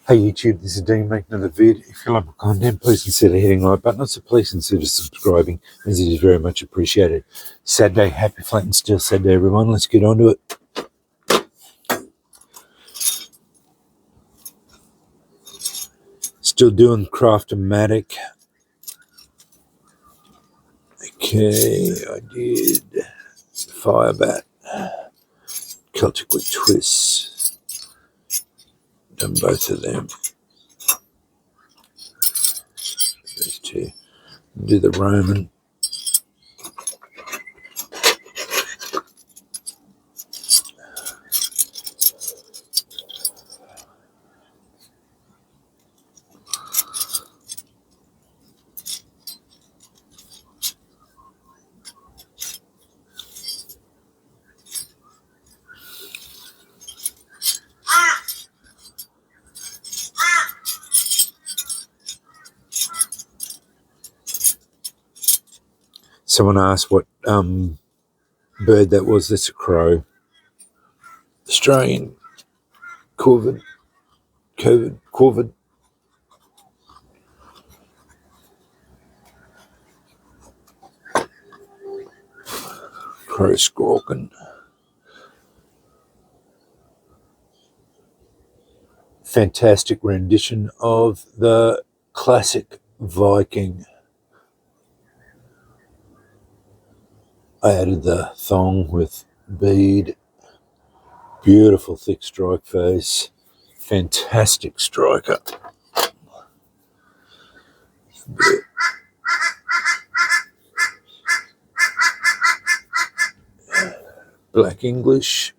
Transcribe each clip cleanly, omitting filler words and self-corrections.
Hey YouTube, this is Dean making another vid. If you like my content, please consider hitting the like button. Also, please consider subscribing, as it is very much appreciated. Saturday, happy Flint and Steel Saturday, everyone. Let's get on to it. Still doing Craftomatik. Okay, I did fire bat, Celtic with twists. Done both of them. Those two. Do the Roman. Someone asked what bird that was. That's a crow. Australian corvid. Crow squawking. Fantastic rendition of the classic Viking. I added the thong with bead. Beautiful thick strike face. Fantastic striker. Black English.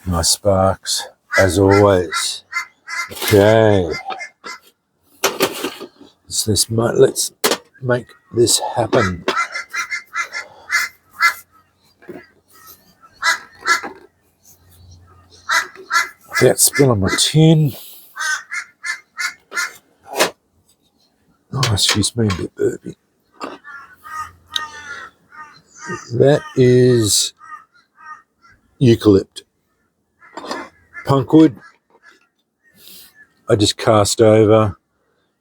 Nice sparks, as always. Okay. Let's make this happen. Without spilling my tin. Oh, excuse me, a bit burpy. That is eucalypt. Punkwood. I just cast over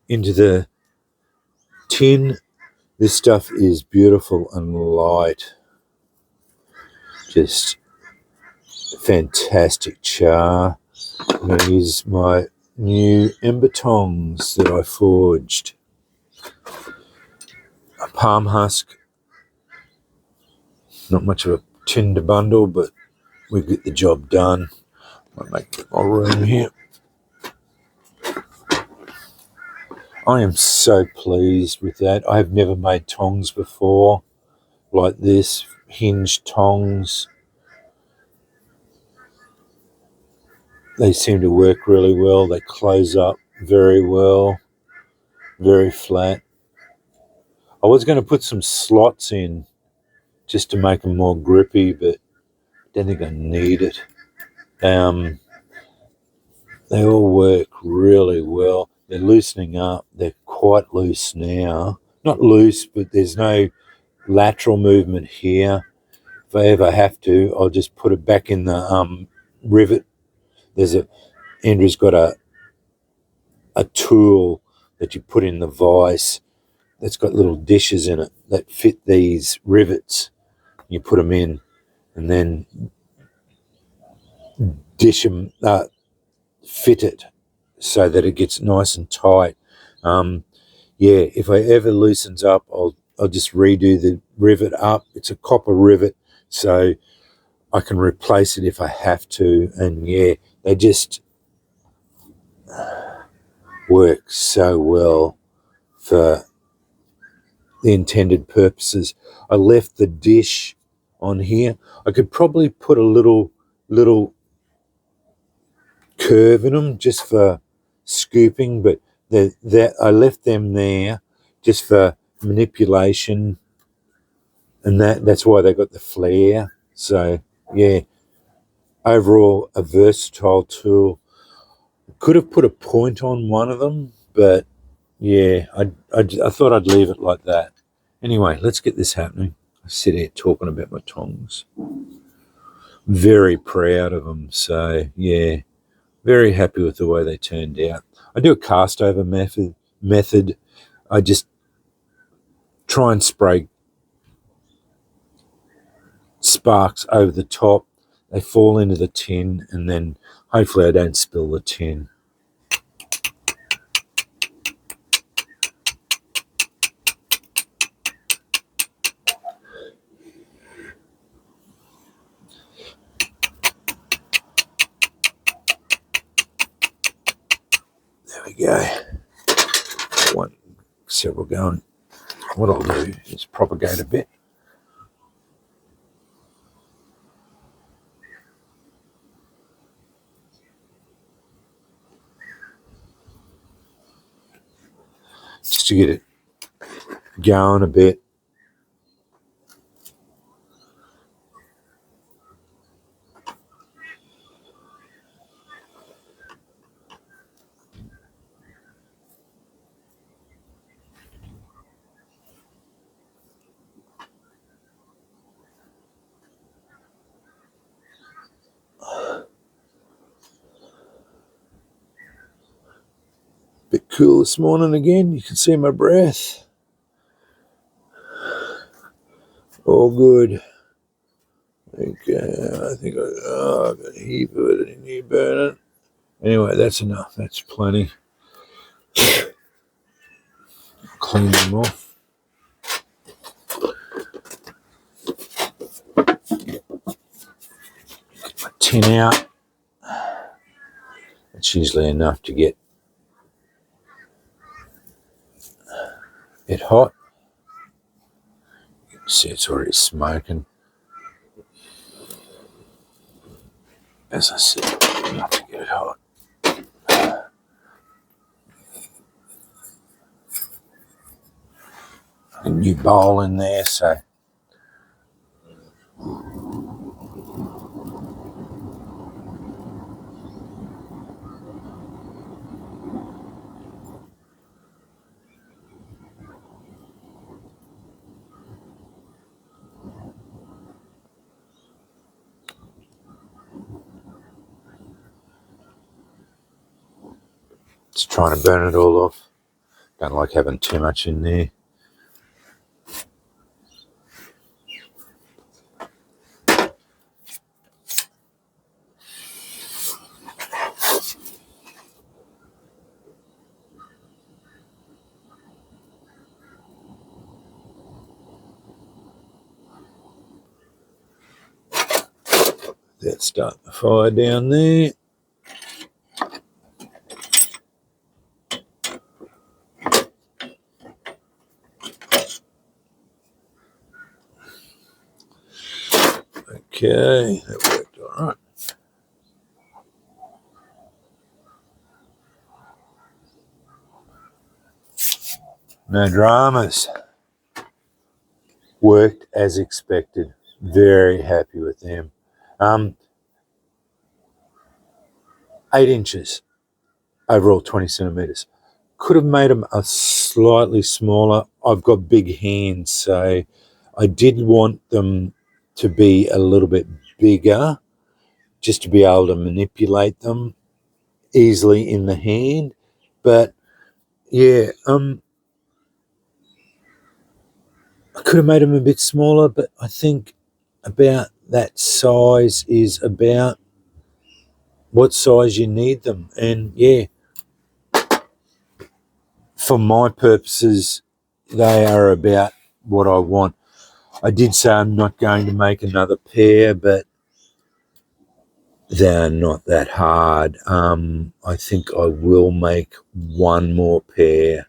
into the tin. This stuff is beautiful and light. Just fantastic char. I'm going to use my new Ember tongs that I forged. A palm husk. Not much of a Tinder bundle, but we get the job done. I'll make my room here. I am so pleased with that. I have never made tongs before like this, hinged tongs. They seem to work really well. They close up very well, very flat. I was going to put some slots in just to make them more grippy, but I don't think I need it. They all work really well. They're loosening up. They're quite loose now. Not loose, but there's no lateral movement here. If I ever have to, I'll just put it back in the rivet. Andrew's got a tool that you put in the vise that's got little dishes in it that fit these rivets. You put them in and then dish them, fit it so that it gets nice and tight. Yeah, if I ever loosens up, I'll just redo the rivet up. It's a copper rivet, so I can replace it if I have to. And yeah, they just work so well for the intended purposes. I left the dish on here. I could probably put a little curve in them just for scooping, but I left them there just for manipulation, and that's why they got the flare. So yeah, overall a versatile tool. Could have put a point on one of them, but yeah, I thought I'd leave it like that. Anyway, let's get this happening. sit here talking about my tongs. Very proud of them. So, yeah, very happy with the way they turned out. I do a cast over method. I just try and spray sparks over the top. They fall into the tin, and then hopefully I don't spill the tin. There we go. Several going. What I'll do is propagate a bit. Just to get it going a bit. Bit cool this morning again. You can see my breath. All good. Okay, I think I've got a heap of it in here burning. Anyway, that's enough. That's plenty. Clean them off. Get my tin out. It's usually enough to get it hot. You can see it's already smoking. As I said, enough to get it hot. A new bowl in there, so just trying to burn it all off. Don't like having too much in there. Let's start the fire down there. Okay, that worked all right. No dramas. Worked as expected. Very happy with them. 8 inches, overall 20 centimetres. Could have made them a slightly smaller. I've got big hands, so I did want them to be a little bit bigger just to be able to manipulate them easily in the hand. But yeah, I could have made them a bit smaller, but I think about that size is about what size you need them. And yeah, for my purposes, they are about what I want. I did say I'm not going to make another pair, but they're not that hard. I think I will make one more pair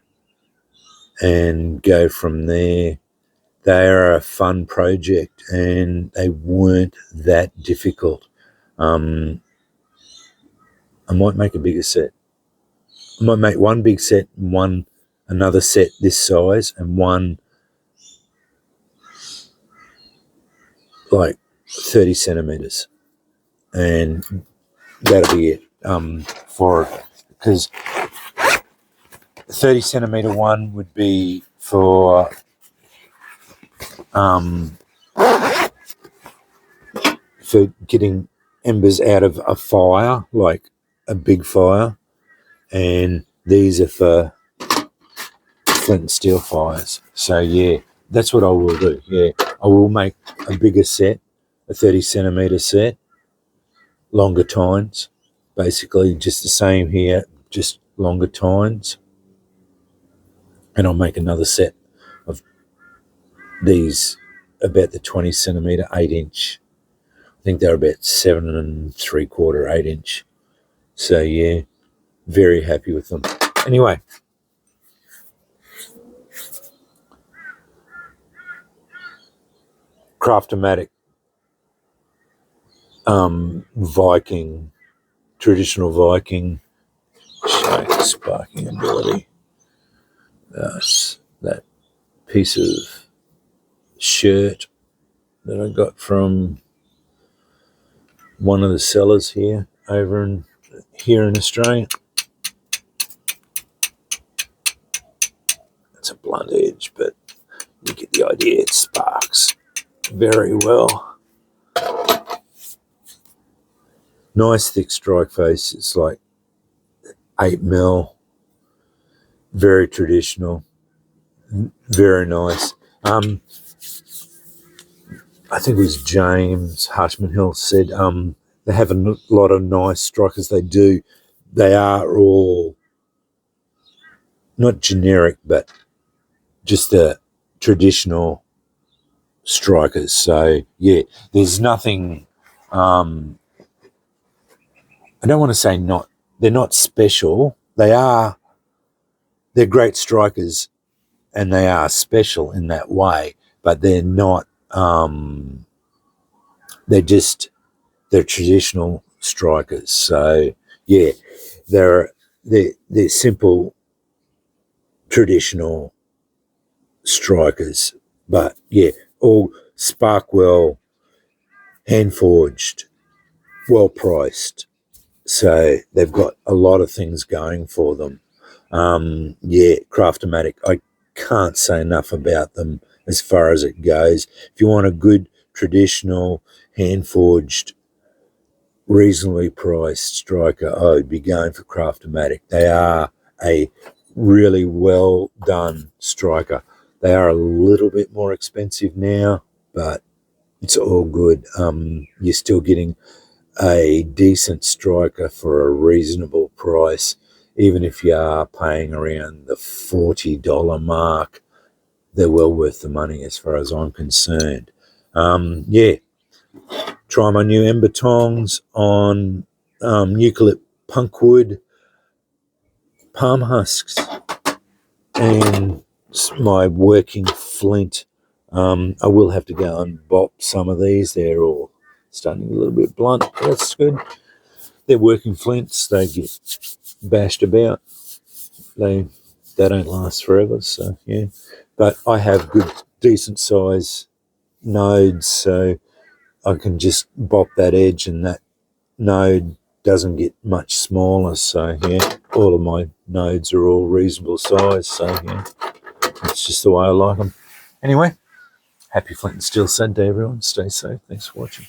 and go from there. They are a fun project and they weren't that difficult. I might make a bigger set. I might make one big set and another set this size and one like 30 centimetres. And that'll be it for it. Because 30 centimetre one would be for for getting embers out of a fire, like a big fire, and these are for flint and steel fires. So yeah, that's what I will do. Yeah, I will make a bigger set, a 30 centimeter set, longer tines, basically just the same here, just longer tines, and I'll make another set of these about the 20 centimeter, 8-inch. I think they're about 7 3/4, 8-inch. So yeah, very happy with them. Anyway, Craftomatik, Viking, traditional Viking sparking ability. That piece of shirt that I got from one of the sellers here in Australia. It's a blunt edge, but you get the idea. It sparks very well. Nice thick strike face. It's like 8mm. Very traditional. Very nice. I think it was James Harshman Hill said they have a lot of nice strikers. They do. They are all not generic, but just the traditional strikers. So yeah, there's nothing. I don't want to say they're not special. They're great strikers, and they are special in that way. But they're not. They're traditional strikers. So yeah, they're simple traditional strikers. But yeah, all spark well, hand forged, well priced. So they've got a lot of things going for them. Yeah, Craftomatik, I can't say enough about them as far as it goes. If you want a good traditional hand forged, reasonably priced striker, I would be going for Craftomatik. They are a really well done striker. They are a little bit more expensive now, but it's all good. You're still getting a decent striker for a reasonable price, even if you are paying around the $40 mark. They're well worth the money as far as I'm concerned. Yeah, try my new Ember tongs on eucalypt punkwood palm husks, and my working flint. I will have to go and bop some of these. They're all starting a little bit blunt. That's good. They're working flints. They get bashed about. They don't last forever. So yeah, but I have good, decent size nodes, so I can just bop that edge, and that node doesn't get much smaller. So yeah, all of my nodes are all reasonable size. So yeah, it's just the way I like them. Anyway, happy Flint and Steel Saturday, everyone. Stay safe. Thanks for watching.